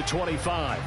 the 25.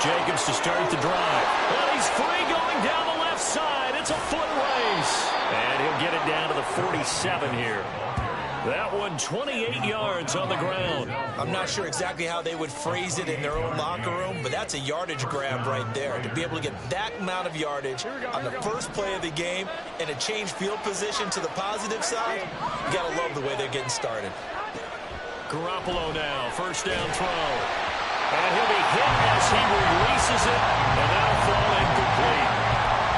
Jacobs to start the drive. Well, he's free going down the left side. It's a foot race. And he'll get it down to the 47 here. That one 28 yards on the ground. I'm not sure exactly how they would phrase it in their own locker room, but that's a yardage grab right there. To be able to get that amount of yardage on the first play of the game and a change field position to the positive side, you got to love the way they're getting started. Garoppolo now, first down throw. And he'll be hit as he releases it, and that'll fall incomplete.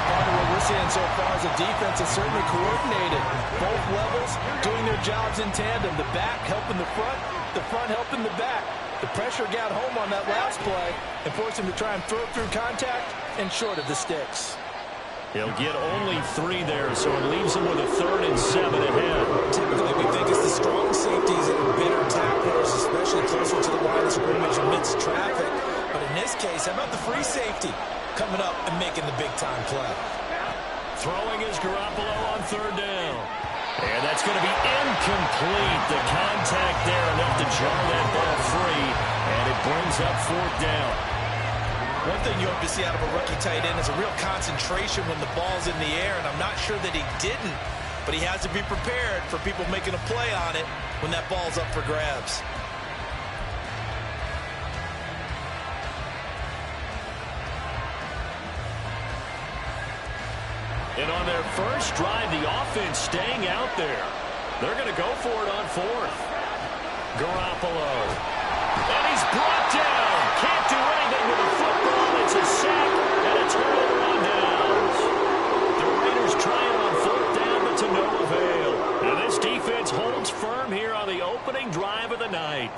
Part of what we're seeing so far is the defense is certainly coordinated. Both levels doing their jobs in tandem. The back helping the front helping the back. The pressure got home on that last play and forced him to try and throw through contact and short of the sticks. He'll get only 3 there, so it leaves him with a 3rd and 7 ahead. Typically, we think it's the strong safeties that are better tacklers, especially closer to the line of scrimmage amidst traffic. But in this case, how about the free safety coming up and making the big-time play? Throwing is Garoppolo on 3rd down. And that's going to be incomplete. The contact there enough to jar that ball free, and it brings up 4th down. One thing you hope to see out of a rookie tight end is a real concentration when the ball's in the air, and I'm not sure that he didn't, but he has to be prepared for people making a play on it when that ball's up for grabs. And on their first drive, the offense staying out there. They're going to go for it on 4th. Garoppolo. And he's brought down. Can't do anything with the football. It's a sack and a turnover on downs. The Raiders trying on 4th down, but to no avail. And this defense holds firm here on the opening drive of the night.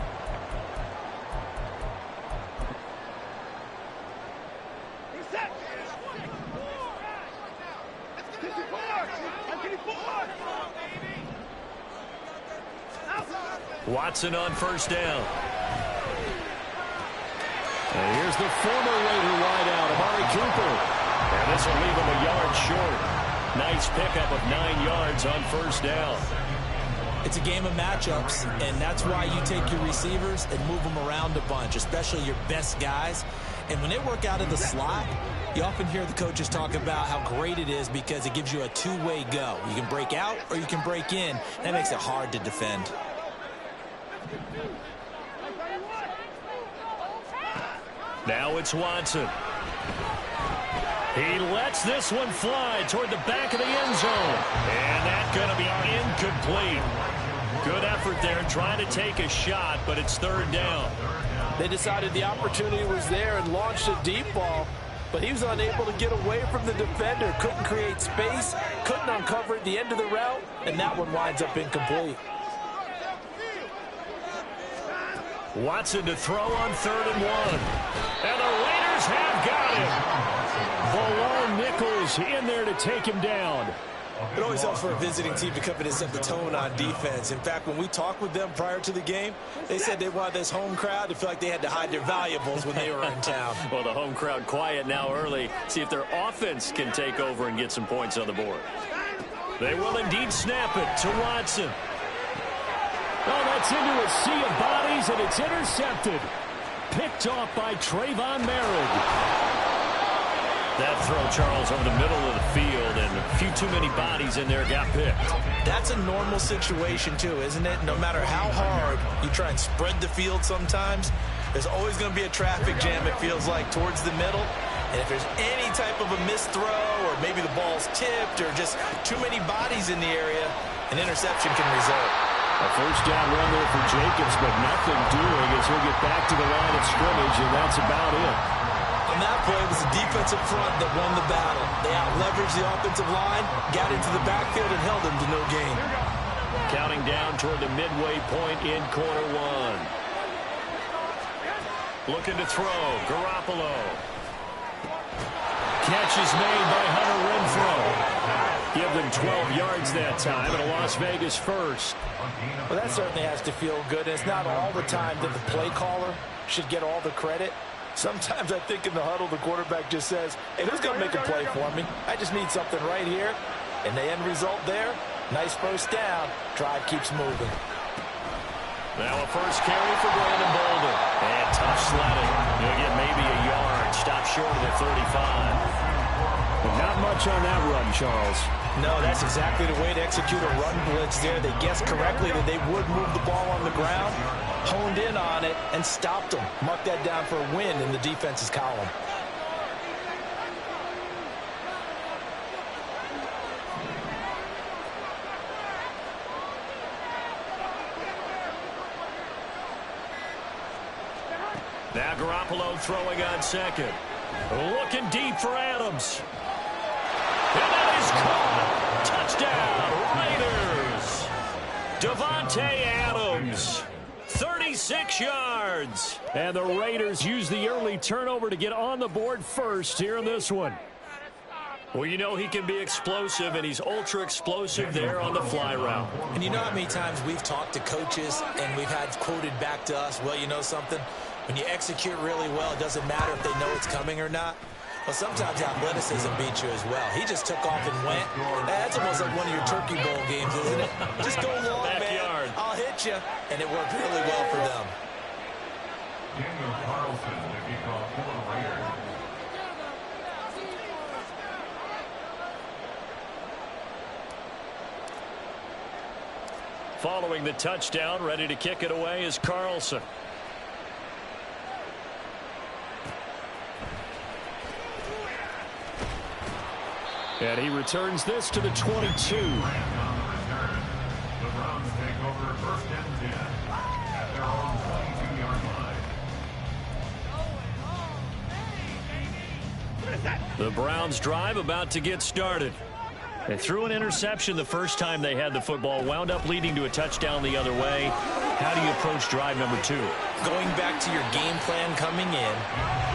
Watson on first down. And here's the former Raider wideout, Amari Cooper. And this will leave him a yard short. Nice pickup of 9 yards on first down. It's a game of matchups, and that's why you take your receivers and move them around a bunch, especially your best guys. And when they work out of the slot, you often hear the coaches talk about how great it is because it gives you a two-way go. You can break out or you can break in. That makes it hard to defend. Now it's Watson. He lets this one fly toward the back of the end zone. And that's going to be incomplete. Good effort there trying to take a shot, but it's 3rd down. They decided the opportunity was there and launched a deep ball, but he was unable to get away from the defender. Couldn't create space, couldn't uncover at the end of the route, and that one winds up incomplete. Watson to throw on 3rd and 1. And the Raiders have got him. Valor Nichols in there to take him down. It always helps for a visiting team to come in and set the tone on defense. In fact, when we talked with them prior to the game, they said they wanted this home crowd to feel like they had to hide their valuables when they were in town. Well, the home crowd quiet now early. See if their offense can take over and get some points on the board. They will indeed snap it to Watson. Oh, that's into a sea of bodies, and it's intercepted. Picked off by Trayvon Merritt. That throw, Charles, over the middle of the field, and a few too many bodies in there got picked. That's a normal situation, too, isn't it? No matter how hard you try and spread the field sometimes, there's always going to be a traffic jam, it feels like, towards the middle. And if there's any type of a missed throw, or maybe the ball's tipped, or just too many bodies in the area, an interception can result. A first down run there for Jacobs, but nothing doing as he'll get back to the line of scrimmage, and that's about it. On that play, it was the defensive front that won the battle. They out-leveraged the offensive line, got into the backfield, and held them to no gain. Counting down toward the midway point in quarter one. Looking to throw, Garoppolo. Catch is made by Hunter Renfrow. Give them 12 yards that time, and a Las Vegas first. Well, that certainly has to feel good. It's not all the time that the play caller should get all the credit. Sometimes I think in the huddle, the quarterback just says, hey, who's going to make a play for me? I just need something right here. And the end result there, nice first down. Drive keeps moving. Now a first carry for Brandon Bolden. And tough sledding. He'll get maybe a yard. Stop short of the 35. But not much on that run, Charles. No, that's exactly the way to execute a run blitz there. They guessed correctly that they would move the ball on the ground, honed in on it, and stopped them. Mark that down for a win in the defense's column. Now Garoppolo throwing on second. Looking deep for Adams. And that is caught. Touchdown, Raiders. Davante Adams. 36 yards. And the Raiders use the early turnover to get on the board first here in this one. Well, you know he can be explosive, and he's ultra-explosive there on the fly route. And you know how many times we've talked to coaches and we've had quoted back to us, well, you know something? When you execute really well, it doesn't matter if they know it's coming or not. Well, sometimes athleticism beats you as well. He just took off and went. That's almost like one of your Turkey Bowl games, isn't it? Just go long, Backyard. man. I'll hit you. And it worked really well for them. Following the touchdown, ready to kick it away is Carlson. And he returns this to the 22. The Browns drive about to get started. They threw an interception the first time they had the football, wound up leading to a touchdown the other way. How do you approach drive number 2? Going back to your game plan coming in,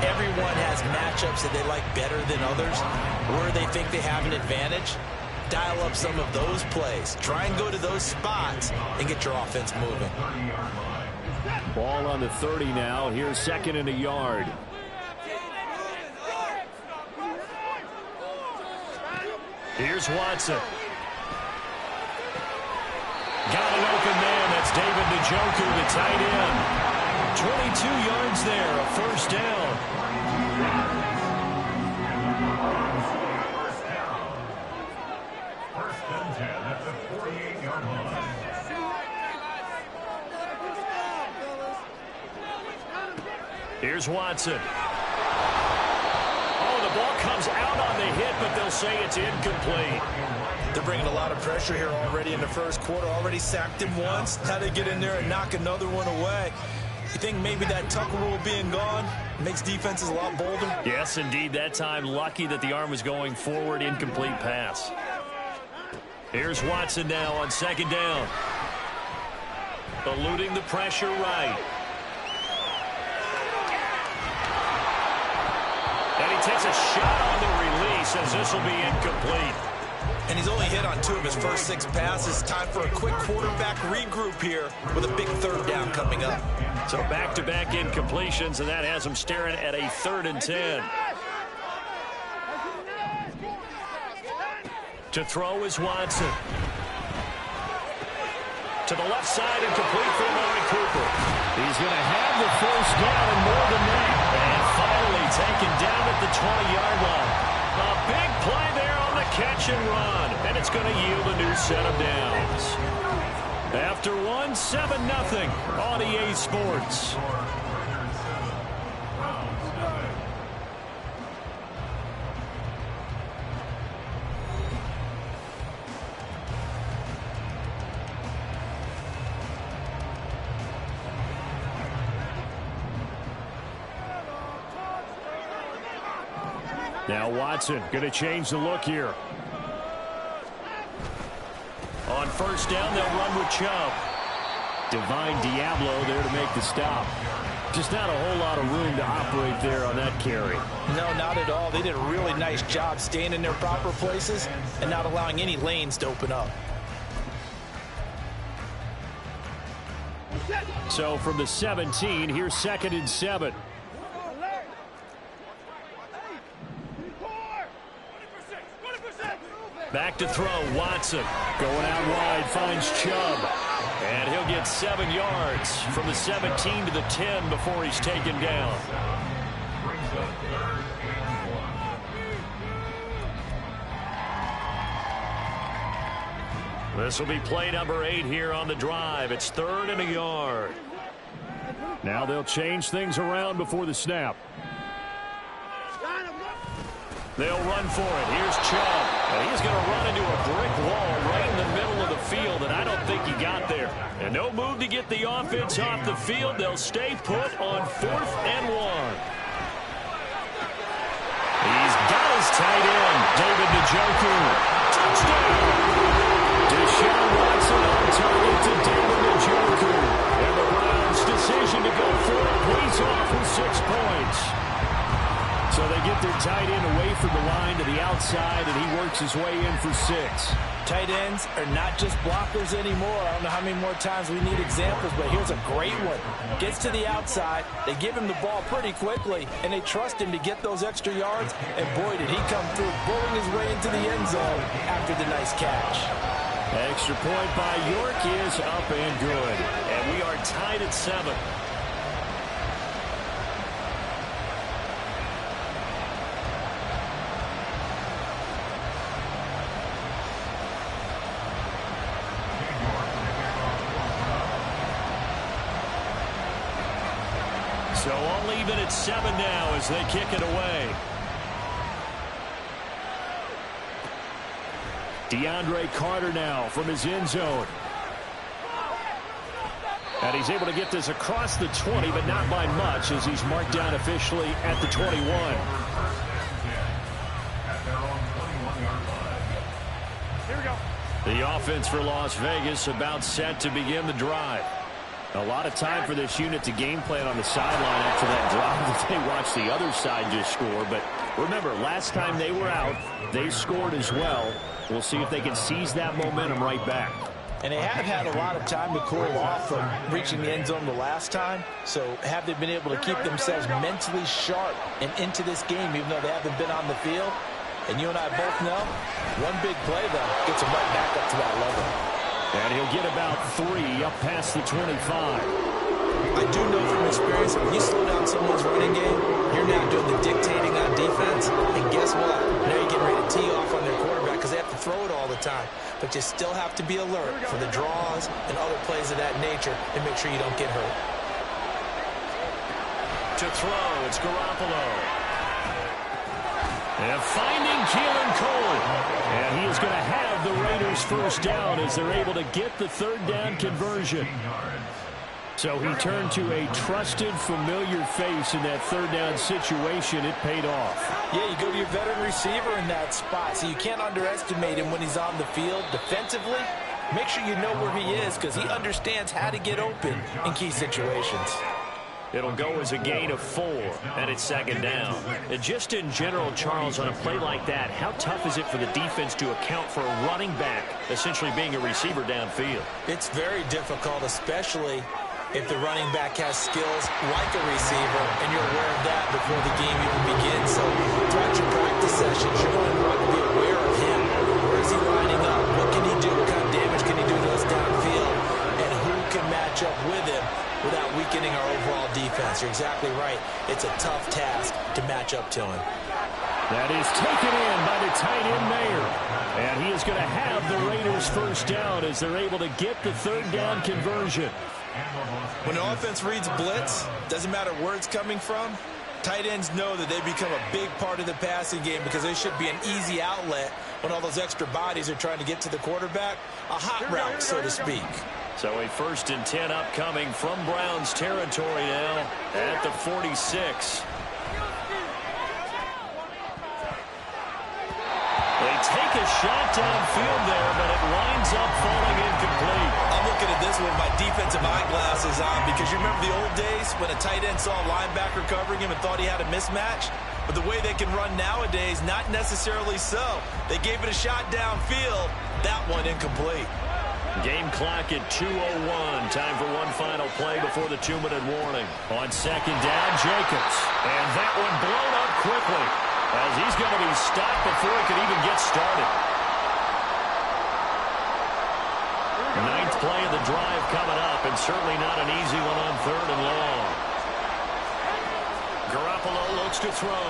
everyone has matchups that they like better than others, where they think they have an advantage. Dial up some of those plays. Try and go to those spots and get your offense moving. Ball on the 30 now. Here's second and a yard. Here's Watson. Got an open man. That's David Njoku, the tight end. 22 yards there, a first down. First and 10 at the 48-yard line. Here's Watson. The ball comes out on the hit, but they'll say it's incomplete. They're bringing a lot of pressure here already in the first quarter. Already sacked him once. Now they get in there and knock another one away. You think maybe that tuck rule being gone makes defenses a lot bolder? Yes, indeed. That time, lucky that the arm was going forward. Incomplete pass. Here's Watson now on second down. Eluding the pressure right. And he takes a shot on the release as this will be incomplete. And he's only hit on 2 of his first 6 passes. Time for a quick quarterback regroup here with a big third down coming up. So back-to-back incompletions, and that has him staring at a 3rd and 10. To throw is Watson. To the left side and complete for Amari Cooper. He's going to have the first down and more than that. And finally taken down at the 20-yard line. A big play there on the catch and run. And it's going to yield a new set of downs. After one, 7-0 on EA Sports. Now Watson going to change the look here. On first down, they'll run with Chubb. Divine Diablo there to make the stop. Just not a whole lot of room to operate there on that carry. No, not at all. They did a really nice job staying in their proper places and not allowing any lanes to open up. So from the 17, here's 2nd and 7. Back to throw, Watson. Going out wide, finds Chubb. And he'll get 7 yards from the 17 to the 10 before he's taken down. This will be play number 8 here on the drive. It's 3rd and a yard. Now they'll change things around before the snap. They'll run for it. Here's Chubb. And he's going to run into a brick wall right in the middle of the field, and I don't think he got there. And no move to get the offense off the field. They'll stay put on 4th and 1. He's got his tight end, David Njoku. Touchdown! Deshaun Watson on target to David Njoku. And the Browns' decision to go for it pays off with 6 points. So they get their tight end away from the line to the outside, and he works his way in for 6. Tight ends are not just blockers anymore. I don't know how many more times we need examples, but here's a great one. Gets to the outside, they give him the ball pretty quickly, and they trust him to get those extra yards, and boy, did he come through, bulling his way into the end zone after the nice catch. Extra point by York is up and good, and we are tied at 7. So all even at 7 now as they kick it away. DeAndre Carter now from his end zone. And he's able to get this across the 20, but not by much as he's marked down officially at the 21. Here we go. The offense for Las Vegas about set to begin the drive. A lot of time for this unit to game plan on the sideline after that drive that they watched the other side just score. But remember, last time they were out, they scored as well. We'll see if they can seize that momentum right back. And they have had a lot of time to cool off from reaching the end zone the last time. So have they been able to keep themselves mentally sharp and into this game even though they haven't been on the field? And you and I both know, one big play, though, gets them right back up to that level. And he'll get about 3 up past the 25. I do know from experience, when you slow down someone's running game, you're now doing the dictating on defense. And guess what? Now you're getting ready to tee off on their quarterback because they have to throw it all the time. But you still have to be alert for the draws and other plays of that nature and make sure you don't get hurt. To throw, it's Garoppolo. And finding Keelan Cole. And he is going to have the Raiders first down as they're able to get the 3rd down conversion. So he turned to a trusted, familiar face in that 3rd down situation. It paid off. Yeah, you go to your veteran receiver in that spot, so you can't underestimate him when he's on the field defensively. Make sure you know where he is because he understands how to get open in key situations. It'll go as a gain of 4, and it's second down. And just in general, Charles, on a play like that, how tough is it for the defense to account for a running back essentially being a receiver downfield? It's very difficult, especially if the running back has skills like a receiver, and you're aware of that before the game even begins. So throughout your practice sessions, you're going to want to be aware of him. Where is he lining up? What can he do? What kind of damage can he do to us downfield? And who can match up with him without weakening our overall defense? You're exactly right. It's a tough task to match up to him. That is taken in by the tight end Mayer. And he is going to have the Raiders first down as they're able to get the third down conversion. When the offense reads blitz, doesn't matter where it's coming from, tight ends know that they become a big part of the passing game because they should be an easy outlet when all those extra bodies are trying to get to the quarterback. A hot route, so to speak. So a 1st and 10 upcoming from Browns territory now at the 46. They take a shot downfield there, but it winds up falling incomplete. I'm looking at this with my defensive eyeglasses on because you remember the old days when a tight end saw a linebacker covering him and thought he had a mismatch? But the way they can run nowadays, not necessarily so. They gave it a shot downfield. That one incomplete. Game clock at 2:01. Time for one final play before the 2-minute warning. On second down, Jacobs. And that one blown up quickly as he's going to be stopped before he could even get started. 9th play of the drive coming up, and certainly not an easy one on 3rd and long. Garoppolo looks to throw.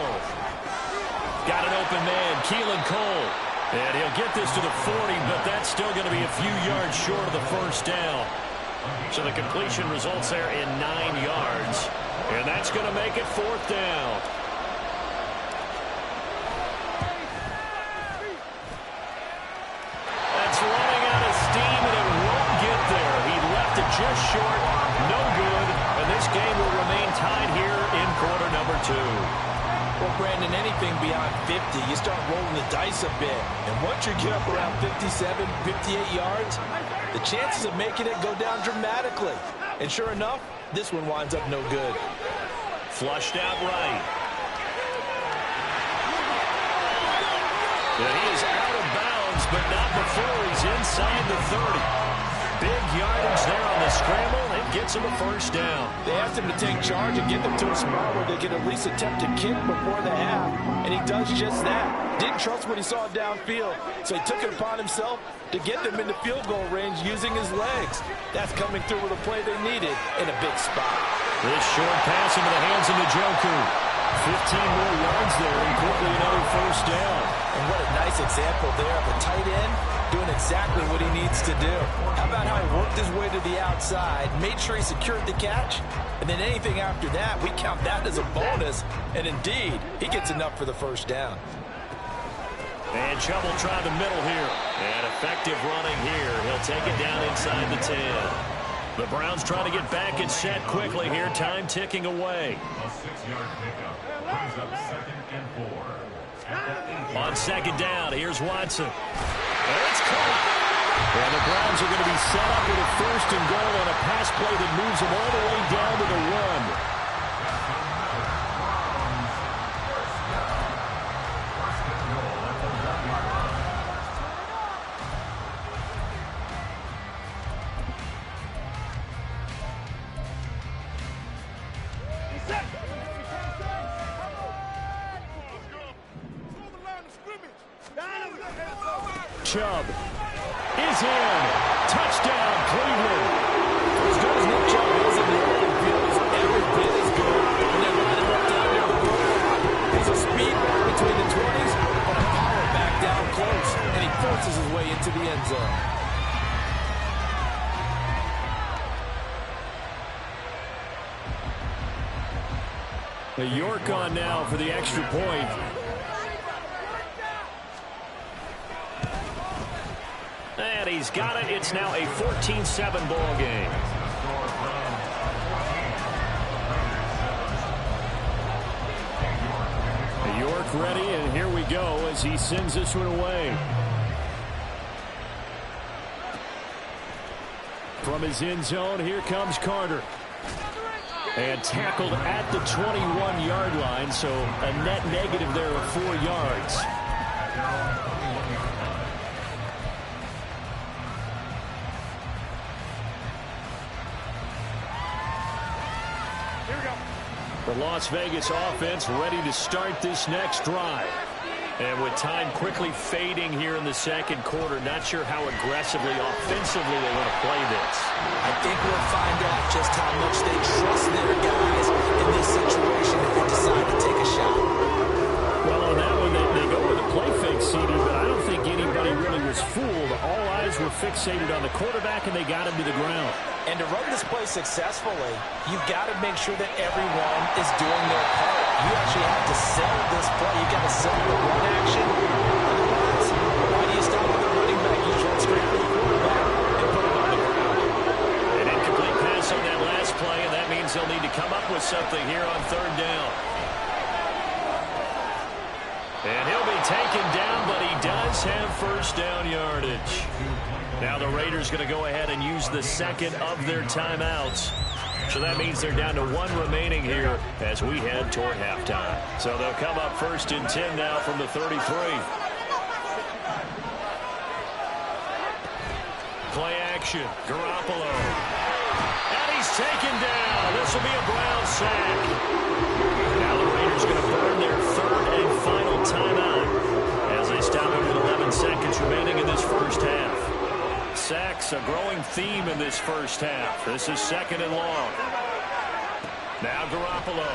Got an open man, Keelan Cole. And he'll get this to the 40, but that's still going to be a few yards short of the first down. So the completion results there in 9 yards. And that's going to make it 4th down. That's running out of steam, and it won't get there. He left it just short, no good. And this game will remain tied here in quarter number 2. Well, Brandon, anything beyond 50, you start rolling the dice a bit. And once you get up around 57, 58 yards, the chances of making it go down dramatically. And sure enough, this one winds up no good. Flushed out right. And he is out of bounds, but not before he's inside the 30. Big yardage there on the scramble. It gets him a first down. They asked him to take charge and get them to a spot where they could at least attempt to kick before the half, and he does just that. Didn't trust what he saw downfield, so he took it upon himself to get them into field goal range using his legs. That's coming through with a play they needed in a big spot. This short pass into the hands of Njoku. 15 more yards there and quickly another first down. And what a nice example there of a tight end doing exactly what he needs to do. How about how he worked his way to the outside, made sure he secured the catch, and then anything after that, we count that as a bonus. And indeed, he gets enough for the first down. And Chubb will try the middle here. And effective running here. He'll take it down inside the 10. The Browns trying to get back and set quickly here. Time ticking away. A 6-yard pickup brings up 2nd and 4. On second down, here's Watson. And it's caught. And the Browns are going to be set up with a 1st and goal on a pass play that moves them all the way down to the run. Chubb is in. Touchdown, Cleveland. As good as Nick Chubb is in the open field, is every bit as good when they line him up down near the goal. He's a speed back between the 20s, but a power back down close, and he forces his way into the end zone. The York on now for the extra point. And he's got it. It's now a 14-7 ball game. York ready, and here we go as he sends this one away. From his end zone, here comes Carter. And tackled at the 21-yard line, so a net negative there of 4 yards. The Las Vegas offense ready to start this next drive. And with time quickly fading here in the second quarter, not sure how aggressively, offensively they want to play this. I think we'll find out just how much they trust their guys in this situation if they decide to take a shot. Well, on that one, they go with a play fake, CD, but I don't think anybody really was fooled. All eyes were fixated on the quarterback, and they got him to the ground. And to run this play successfully, you've got to make sure that everyone is doing their part. You actually have to sell this play. You've got to sell the run action. Otherwise, why do you start with the running back? You run straight for the quarterback and put it on the ground. An incomplete pass on that last play, and that means they'll need to come up with something here on third down. And he'll be taken down, but he does have first down yardage. Now the Raiders going to go ahead and use the second of their timeouts. So that means they're down to 1 remaining here as we head toward halftime. So they'll come up first and 10 now from the 33. Play action, Garoppolo. And he's taken down. This will be a Brown sack. Now the Raiders going to burn their third and final timeout as they stop it with 11 seconds remaining in this first half. Sacks, a growing theme in this first half. This is second and long. Now Garoppolo.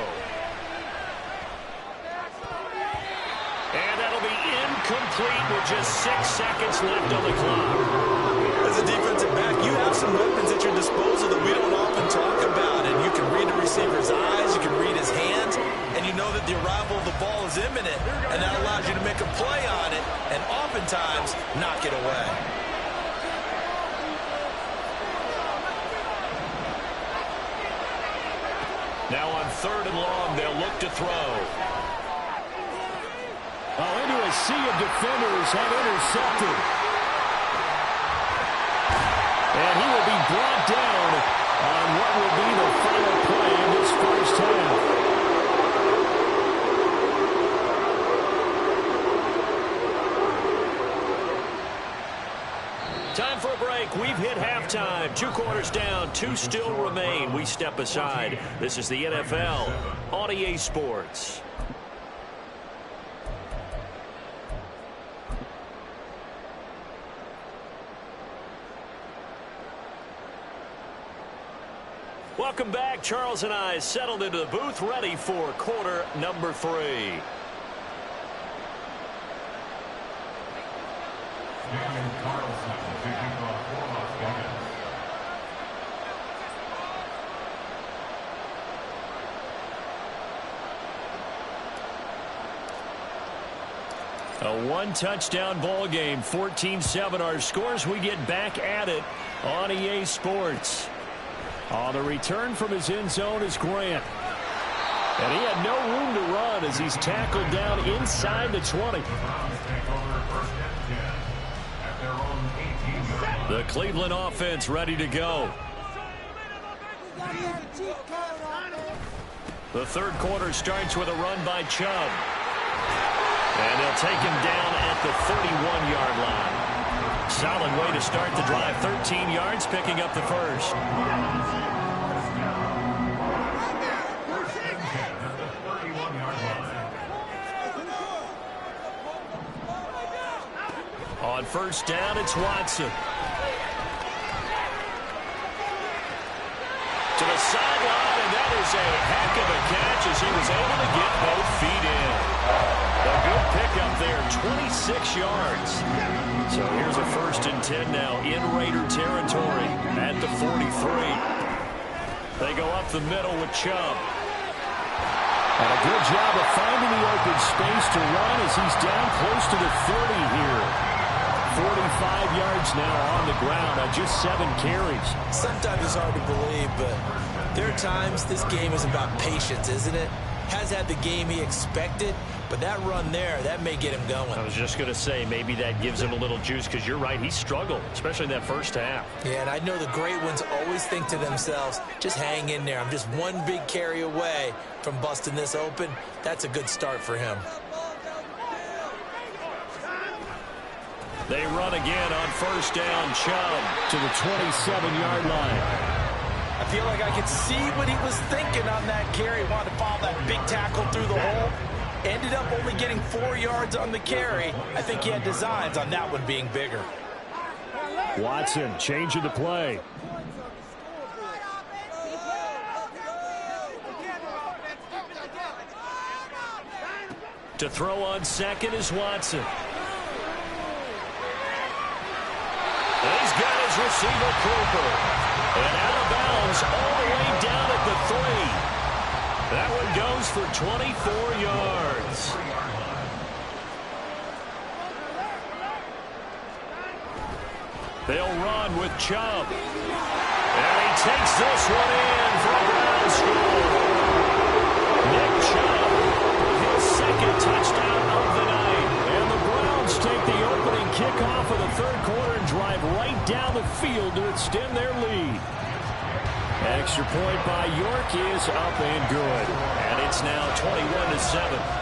And that'll be incomplete with just 6 seconds left on the clock. As a defensive back, you have some weapons at your disposal that we don't often talk about. And you can read the receiver's eyes, you can read his hands, and you know that the arrival of the ball is imminent. And that allows you to make a play on it and oftentimes knock it away. Now on third and long, they'll look to throw. Oh, into a sea of defenders have intercepted. And he will be brought down on what will be the final play in this first half. Time for a break. We've hit halftime. 2 quarters down. 2 still remain. We step aside. This is the NFL on EA Sports. Welcome back. Charles and I settled into the booth, ready for quarter number 3. A 1-touchdown ball game, 14-7 our scores. We get back at it on EA Sports. On the return from his end zone is Grant. And he had no room to run as he's tackled down inside the 20. The Cleveland offense ready to go. The third quarter starts with a run by Chubb. And they'll take him down at the 31-yard line. Solid way to start the drive. 13 yards, picking up the first. On first down, it's Watson. To the sideline, and that is a heck of a catch as he was able to get both feet in. A good pickup there, 26 yards. So here's a first and 10 now in Raider territory at the 43. They go up the middle with Chubb. And a good job of finding the open space to run as he's down close to the 30 here. 45 yards now on the ground on just 7 carries. Sometimes it's hard to believe, but there are times this game is about patience, isn't it? has had the game he expected, but that run there, that may get him going. I was just going to say, maybe that gives him a little juice, because you're right, he struggled, especially in that first half. Yeah, and I know the great ones always think to themselves, just hang in there. I'm just one big carry away from busting this open. That's a good start for him. They run again on first down. Chubb to the 27-yard line. I feel like I could see what he was thinking on that carry. Wanted to follow that big tackle through the hole. Ended up only getting 4 yards on the carry. I think he had designs on that one being bigger. Watson changing the play. to throw on second is Watson. And he's got his receiver, Cooper. And out of bounds all the way down at the 3. That one goes for 24 yards. They'll run with Chubb. And he takes this one in for a ground score. Nick Chubb with his second touchdown of the night. And the Browns take the opening kickoff of the third quarter and drive right down the field to extend their lead. Extra point by York is up and good. And it's now 21-7.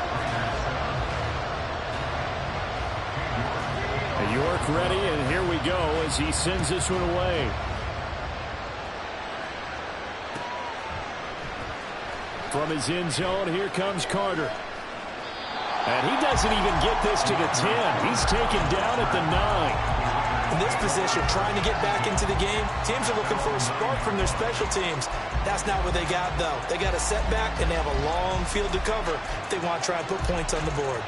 York ready, and here we go as he sends this one away. From his end zone, here comes Carter. And he doesn't even get this to the 10. He's taken down at the 9. In this position, trying to get back into the game, teams are looking for a spark from their special teams. That's not what they got, though. They got a setback, and they have a long field to cover if they want to try and put points on the board.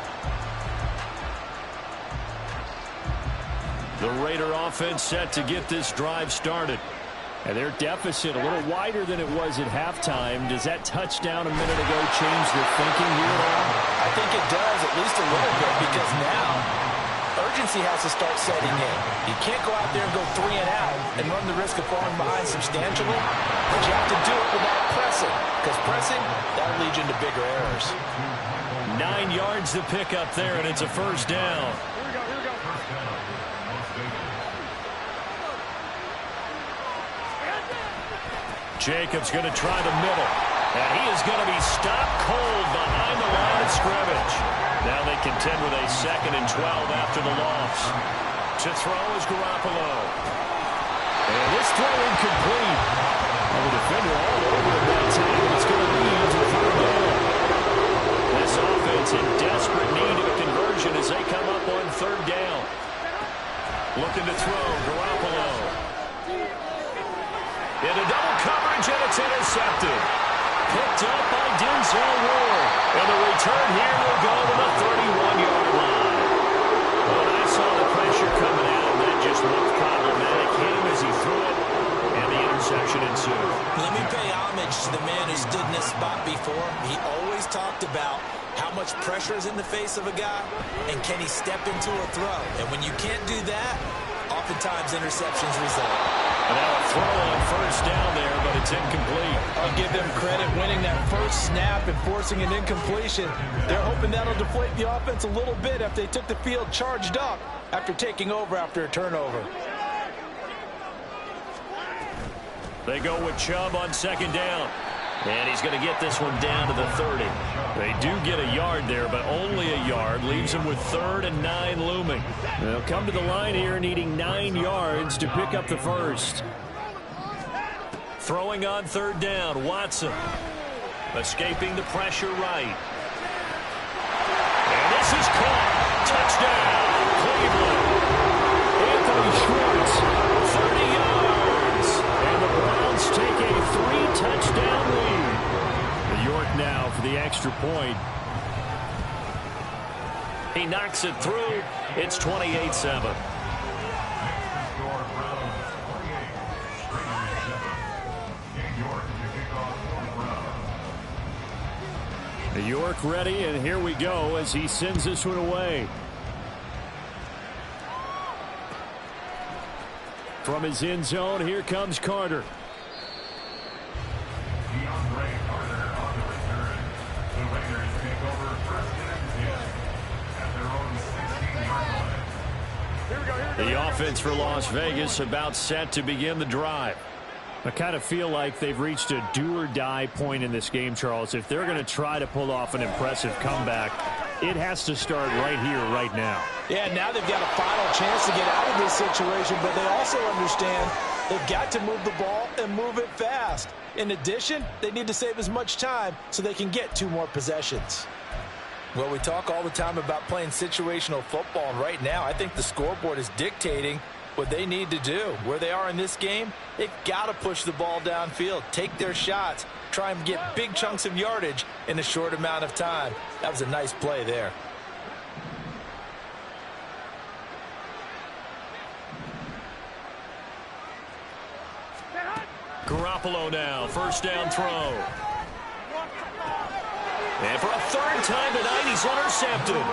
The Raider offense set to get this drive started. And their deficit a little wider than it was at halftime. Does that touchdown a minute ago change their thinking here at all? I think it does, at least a little bit, because now urgency has to start setting in. You can't go out there and go 3 and out and run the risk of falling behind substantially, but you have to do it without pressing, because pressing, that'll lead you into bigger errors. 9 yards to pick up there, and it's a first down. Jacobs going to try the middle. And he is going to be stopped cold behind the line of scrimmage. Now they contend with a 2nd and 12 after the loss. To throw is Garoppolo. And this throw incomplete. And the defender all over at that time. It's going to lead to 3rd down. This offense in desperate need of a conversion as they come up on 3rd down. Looking to throw, Garoppolo. Into double coverage, and it's intercepted. Picked up by Denzel Ward. And the return here will go to the 31-yard line. When I saw the pressure coming out, that just looked problematic. Hit him as he threw it, and the interception ensued. Let me pay homage to the man who stood in this spot before. He always talked about how much pressure is in the face of a guy, and can he step into a throw. And when you can't do that, oftentimes interceptions result. And now a throw on 1st down there, but it's incomplete. I'll give them credit winning that first snap and forcing an incompletion. They're hoping that'll deflate the offense a little bit after they took the field charged up after taking over after a turnover. They go with Chubb on 2nd down. And he's going to get this one down to the 30. They do get a yard there, but only a yard. Leaves them with 3rd and 9 looming. They'll come to the line here needing 9 yards to pick up the first. Throwing on 3rd down, Watson. Escaping the pressure right. And this is caught. Touchdown, Cleveland. Anthony Schwartz, 30 yards. And the Browns take a 3-touchdown lead. York now for the extra point. He knocks it through. It's 28-7. York ready, and here we go as he sends this one away. From his end zone, here comes Carter. The offense for Las Vegas about set to begin the drive. I kind of feel like they've reached a do-or-die point in this game, Charles. If they're going to try to pull off an impressive comeback, it has to start right here, right now. Yeah, now they've got a final chance to get out of this situation, but they also understand they've got to move the ball and move it fast. In addition, they need to save as much time so they can get 2 more possessions. Well, we talk all the time about playing situational football, and right now I think the scoreboard is dictating what they need to do. Where they are in this game, they've got to push the ball downfield, take their shots, try and get big chunks of yardage in a short amount of time. That was a nice play there. Garoppolo now, first down throw. And for a 3rd time tonight, he's intercepted.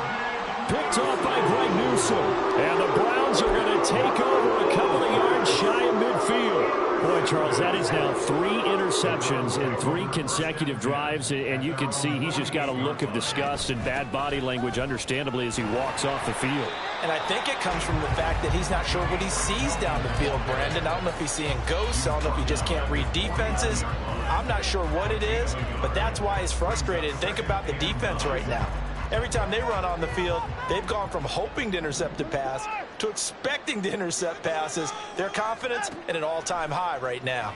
Picked off by Greg Newsome. And the Browns are going to take over a couple of yards shy of midfield. Boy, Charles, that is now 3 interceptions in 3 consecutive drives. And you can see he's just got a look of disgust and bad body language, understandably, as he walks off the field. And I think it comes from the fact that he's not sure what he sees down the field, Brandon. I don't know if he's seeing ghosts. I don't know if he just can't read defenses. I'm not sure what it is, but that's why he's frustrated. Think about the defense right now. Every time they run on the field, they've gone from hoping to intercept a pass to expecting to intercept passes. Their confidence at an all-time high right now.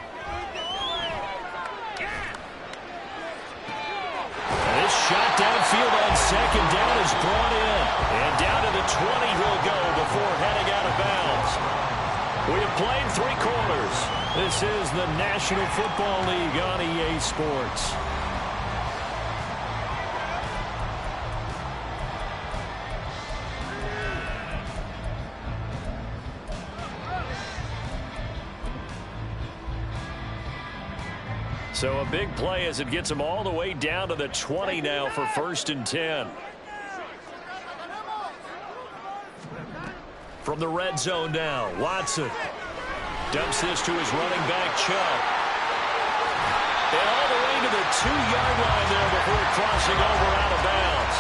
This shot downfield on 2nd down is brought in. And down to the 20 he'll go before heading out of bounds. We have played 3 quarters. This is the National Football League on EA Sports. So a big play as it gets them all the way down to the 20 now for 1st and 10. From the red zone now, Watson dumps this to his running back, Chubb. And all the way to the 2-yard line there before crossing over out of bounds.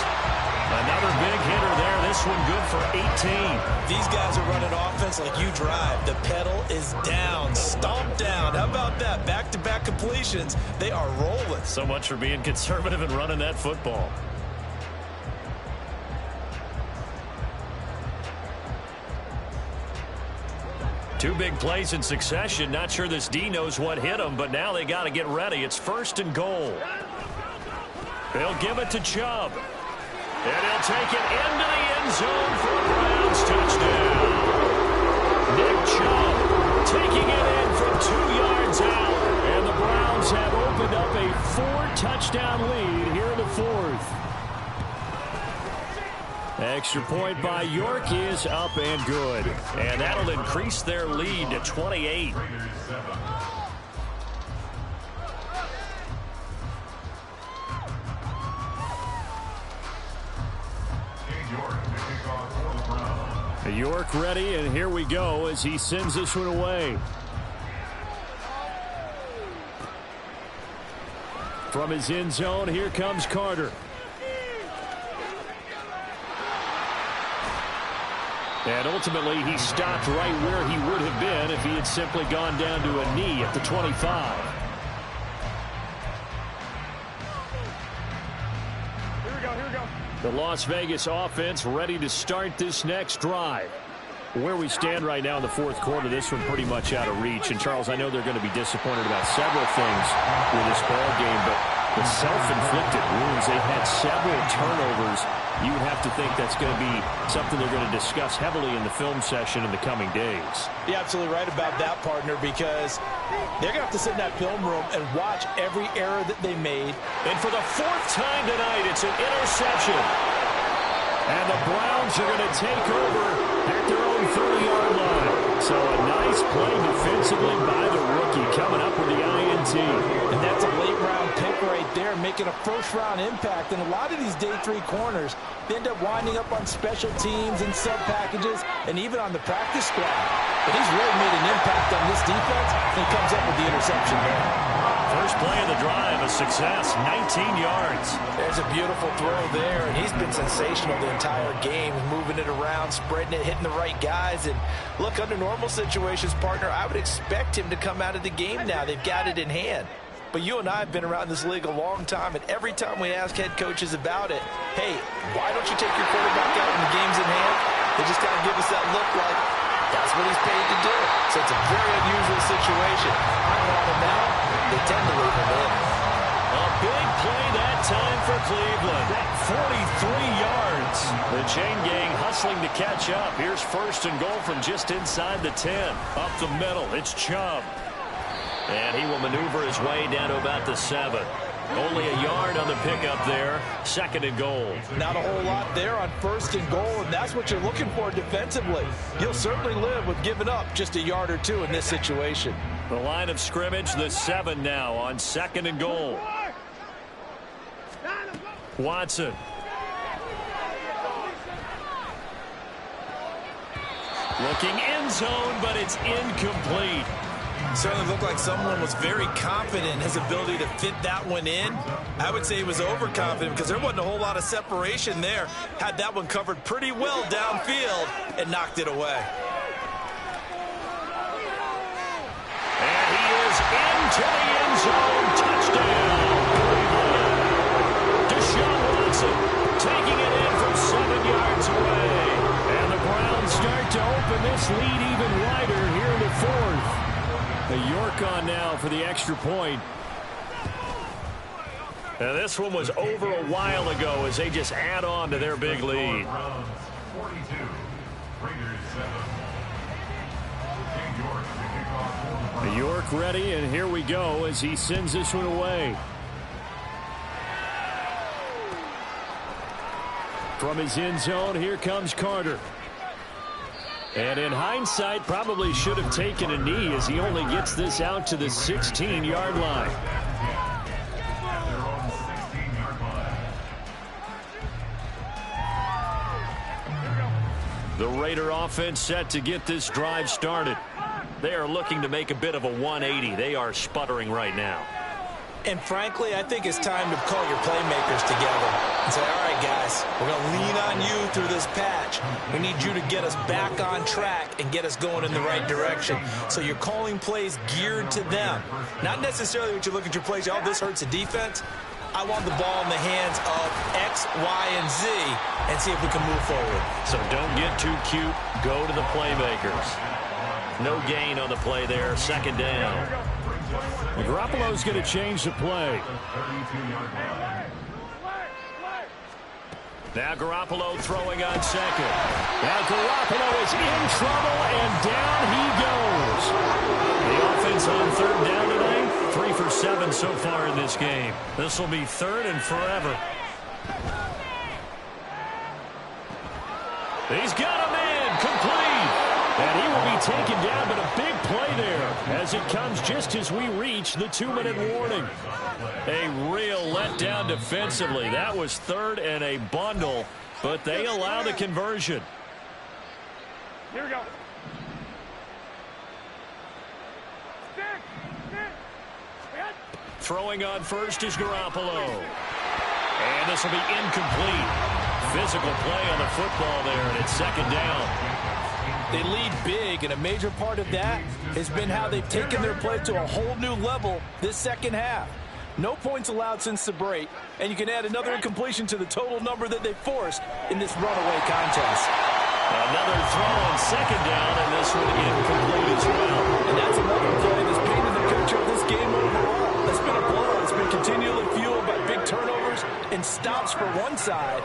Another big hitter there. This one good for 18. These guys are running offense like you drive. The pedal is down, stomped down. How about that? Back-to-back completions. They are rolling. So much for being conservative and running that football. Two big plays in succession. Not sure this D knows what hit him, but now they got to get ready. It's 1st and goal. They'll give it to Chubb. And he'll take it into the end zone for a Browns touchdown. Nick Chubb taking it in from 2 yards out. And the Browns have opened up a 4-touchdown lead here in the 4th. Extra point by York is up and good. And that'll increase their lead to 28. York ready, and here we go as he sends this one away. From his end zone, here comes Carter. And ultimately, he stopped right where he would have been if he had simply gone down to a knee at the 25. The Las Vegas offense ready to start this next drive. Where we stand right now in the 4th quarter, this one pretty much out of reach. And, Charles, I know they're going to be disappointed about several things with this ball game, but the self-inflicted wounds, they've had several turnovers. You would have to think that's going to be something they're going to discuss heavily in the film session in the coming days. You're absolutely right about that, partner, because they're going to have to sit in that film room and watch every error that they made. And for the 4th time tonight, it's an interception. And the Browns are going to take over at their own 30-yard line. So a nice play defensively by the rookie coming up with the INT. And that's a late-round pick right there, making a first-round impact. And a lot of these day 3 corners, they end up winding up on special teams and sub-packages and even on the practice squad. But he's really made an impact on this defense, and he comes up with the interception there. First play of the drive, a success, 19 yards. There's a beautiful throw there, and he's been sensational the entire game, moving it around, spreading it, hitting the right guys. And look, under normal situations, partner, I would expect him to come out of the game now. They've got it in hand. But you and I have been around this league a long time, and every time we ask head coaches about it, hey, why don't you take your quarterback out when the game's in hand? They just kind of give us that look like that's what he's paid to do. So it's a very unusual situation. I want him out. They tend to leave him in. A big play that time for Cleveland. 43 yards. The chain gang hustling to catch up. Here's first and goal from just inside the 10. Up the middle, it's Chubb. And he will maneuver his way down to about the 7. Only a yard on the pickup there. Second and goal. Not a whole lot there on first and goal, and that's what you're looking for defensively. You'll certainly live with giving up just a yard or two in this situation. The line of scrimmage, the 7 now on second and goal. Watson. Looking end zone, but it's incomplete. Certainly looked like someone was very confident in his ability to fit that one in. I would say he was overconfident because there wasn't a whole lot of separation there. Had that one covered pretty well downfield and knocked it away. And he is into the end zone. Touchdown. Deshaun Watson taking it in from 7 yards away. And the Browns start to open this lead even wider here in the fourth. A York on now for the extra point. And this one was over a while ago as they just add on to their big lead. York ready, and here we go as he sends this one away. From his end zone, here comes Carter. And in hindsight, probably should have taken a knee as he only gets this out to the 16-yard line. The Raider offense set to get this drive started. They are looking to make a bit of a 180. They are sputtering right now. And frankly, I think it's time to call your playmakers together and say, all right, guys, we're going to lean on you through this patch. We need you to get us back on track and get us going in the right direction. So you're calling plays geared to them. Not necessarily what you look at your plays, oh, this hurts the defense. I want the ball in the hands of X, Y, and Z and see if we can move forward. So don't get too cute. Go to the playmakers. No gain on the play there. Second down. Garoppolo's going to change the play. Now Garoppolo throwing on second. Now Garoppolo is in trouble, and down he goes. The offense on third down tonight, 3 for 7 so far in this game. This will be third and forever. He's got him in, complete. And he will be taken down, but a big play there as it comes just as we reach the 2-minute warning. A real letdown defensively. That was third and a bundle, but they allow the conversion. Here we go. Throwing on first is Garoppolo. And this will be incomplete. Physical play on the football there, and it's second down. They lead big, and a major part of that has been how they've taken their play to a whole new level this second half. No points allowed since the break, and you can add another incompletion to the total number that they forced in this runaway contest. Another throw on second down, and this one incomplete as well. And that's another play that's painted the picture of this game overall. It's been a blowout. It's been continually fueled by big turnovers and stops for one side,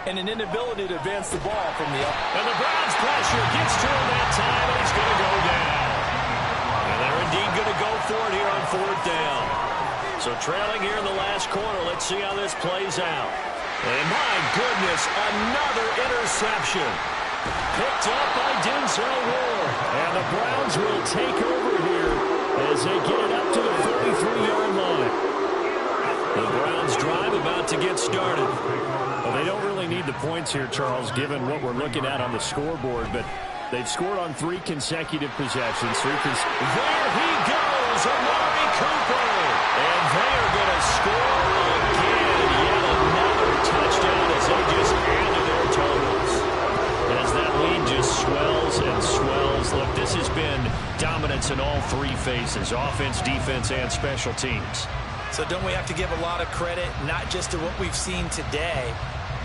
and an inability to advance the ball from the up. And the Browns pressure gets to him that time, and he's going to go down. And they're indeed going to go for it here on fourth down. So trailing here in the last quarter, let's see how this plays out. And my goodness, another interception. Picked up by Denzel Ward. And the Browns will take over here as they get it up to the 33-yard line. The Browns drive about to get started. Well, they don't really need the points here, Charles, given what we're looking at on the scoreboard, but they've scored on 3 consecutive possessions. There he goes! is Amari Cooper. And they are going to score again. Yet another touchdown as they just add to their totals. As that lead just swells and swells. Look, this has been dominance in all three phases, offense, defense, and special teams. So don't we have to give a lot of credit, not just to what we've seen today,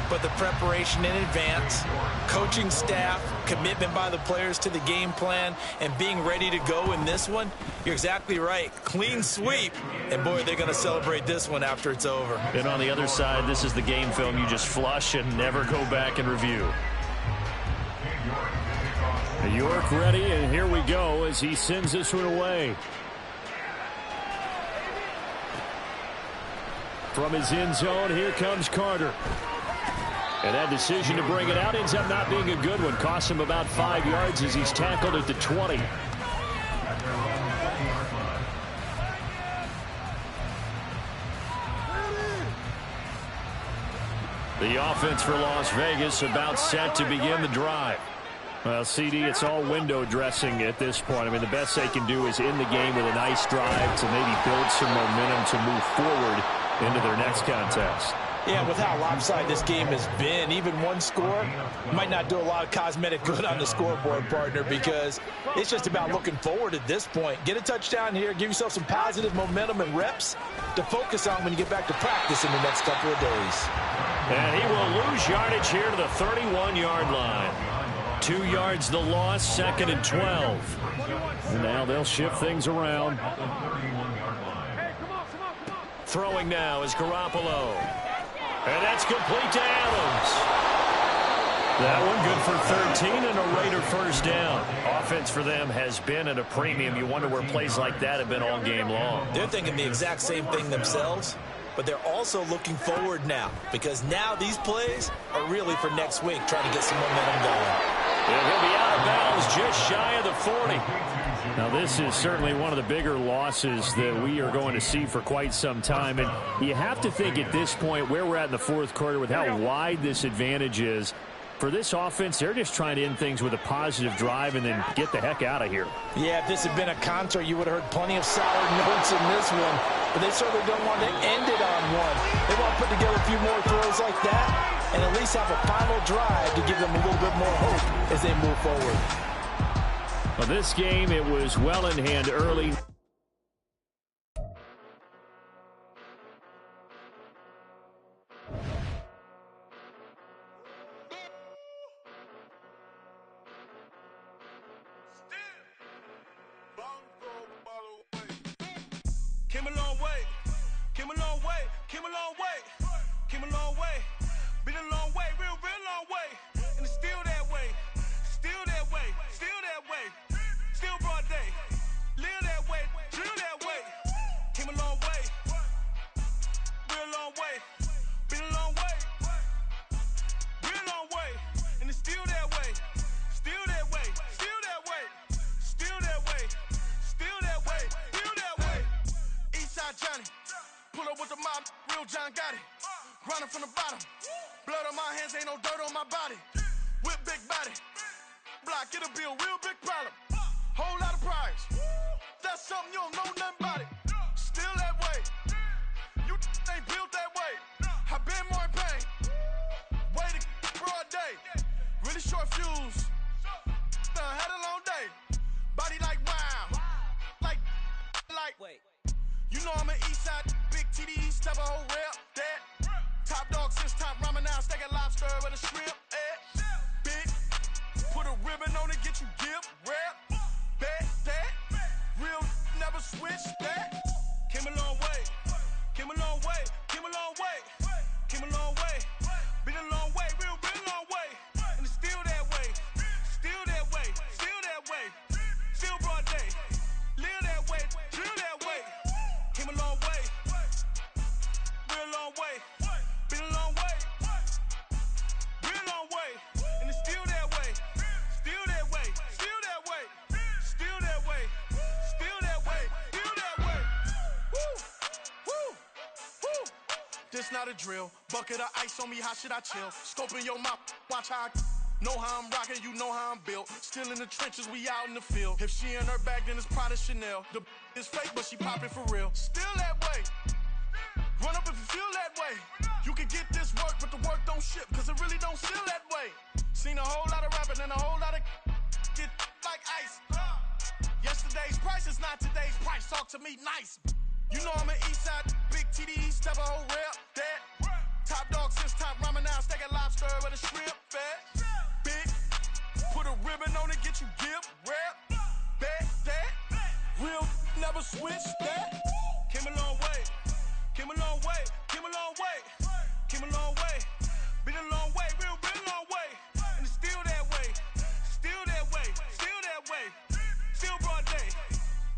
but the preparation in advance, coaching staff, commitment by the players to the game plan, and being ready to go in this one? You're exactly right. Clean sweep. And, boy, they're going to celebrate this one after it's over. And on the other side, this is the game film you just flush and never go back and review. York ready, and here we go as he sends this one away. From his end zone, here comes Carter. And that decision to bring it out ends up not being a good one. Costs him about 5 yards as he's tackled at the 20. The offense for Las Vegas about set to begin the drive. Well, CD, it's all window dressing at this point. I mean, the best they can do is in the game with a nice drive to maybe build some momentum to move forward into their next contest. Yeah, with how lopsided this game has been, even one score might not do a lot of cosmetic good on the scoreboard, partner, because it's just about looking forward at this point. Get a touchdown here, give yourself some positive momentum and reps to focus on when you get back to practice in the next couple of days. And he will lose yardage here to the 31-yard line. 2 yards the loss, 2nd and 12. And now they'll shift things around. Throwing now is Garoppolo. And that's complete to Adams. That one good for 13 and a Raider first down. Offense for them has been at a premium. You wonder where plays like that have been all game long. They're thinking the exact same thing themselves, but they're also looking forward now, because now these plays are really for next week, trying to get some momentum going. And he'll be out of bounds just shy of the 40. Now, this is certainly one of the bigger losses that we are going to see for quite some time. And you have to think at this point where we're at in the fourth quarter with how wide this advantage is. For this offense, they're just trying to end things with a positive drive and then get the heck out of here. Yeah, if this had been a concert, you would have heard plenty of sour notes in this one. But they certainly don't want to end it on one. They want to put together a few more throws like that and at least have a final drive to give them a little bit more hope as they move forward. Well, this game, it was well in hand early. Came a long way, came a long way, came a long way, came a long way, been a long way, real long way, and it's still that way, still that way, still that way, still broad day, live that way, drill that way, came a long way, real long way, been a long way, real long way, and it's still that way, still that way, still that way, still that way, still that way, still that way. Eastside Johnny, pull up with the mob, real John got it. Grinding from the bottom, blood on my hands, ain't no dirt on my body. Whip big body, block, it'll be a real big problem. Whole lot of priors, that's something you don't know nothing about it. Still that way, you ain't built that way. I been more in pain, way to broad day. Really short fuse, had a long day. Body like wow, like. Wait. You know I'm an Eastside, big TDE, step a whole rep, that. Top dog since top ramen now, steak and lobster with a shrimp, Big, put a ribbon on it, get you give, rep, bet, that. Real, never switch, that. Came a long way, came a long way, came a long way, came a long way. Been a long way, real long way. And it's still that way, still that way, still that way. Still broad day, live that way, drill that way. Came a long way, real long way, been a long way, real long way, and it's still that way, still that way, still that way, still that way, still that way, still that way. Woo, woo, woo. This not a drill, bucket of ice on me, how should I chill? Scoping your mouth, watch how I Know how I'm rocking, you know how I'm built. Still in the trenches, we out in the field. If she in her bag, then it's Prada Chanel. The is fake, but she poppin' for real. Still that way. Run up if you feel that way. You can get this work, but the work don't ship, cause it really don't feel that way. Seen a whole lot of rapping and a whole lot of get like ice. Yesterday's price is not today's price. Talk to me nice. You know I'm an east side, big TDE, step a whole rep, that. Top dog since top ramen now, steak and lobster with a shrimp, fat. Big, put a ribbon on it, get you give, rep, bet, that. Real, never switch, that. Came a long way, came a long way, came a long way, came a long way. Been a long way, real long way. And it's still that way, still that way, still that way. Still broad day,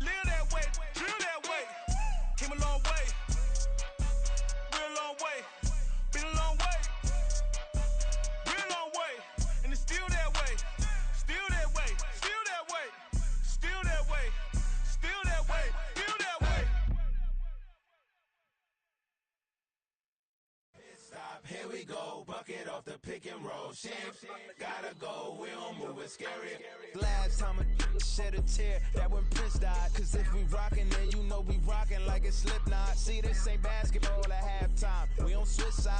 live that way, drill that way. Came a long way, real long way. Been a long way, real long way. And it's still that way, still that way, still that way, still that way, still that way, still that way. Stop, here we go, bucket off the pick and roll. Shit, gotta go, we don't move, it's scary. Last time a shed a tear, that when Prince died. Cause if we rockin', then you know we rockin' like it's Slipknot. See, this ain't basketball at halftime, we on switch side.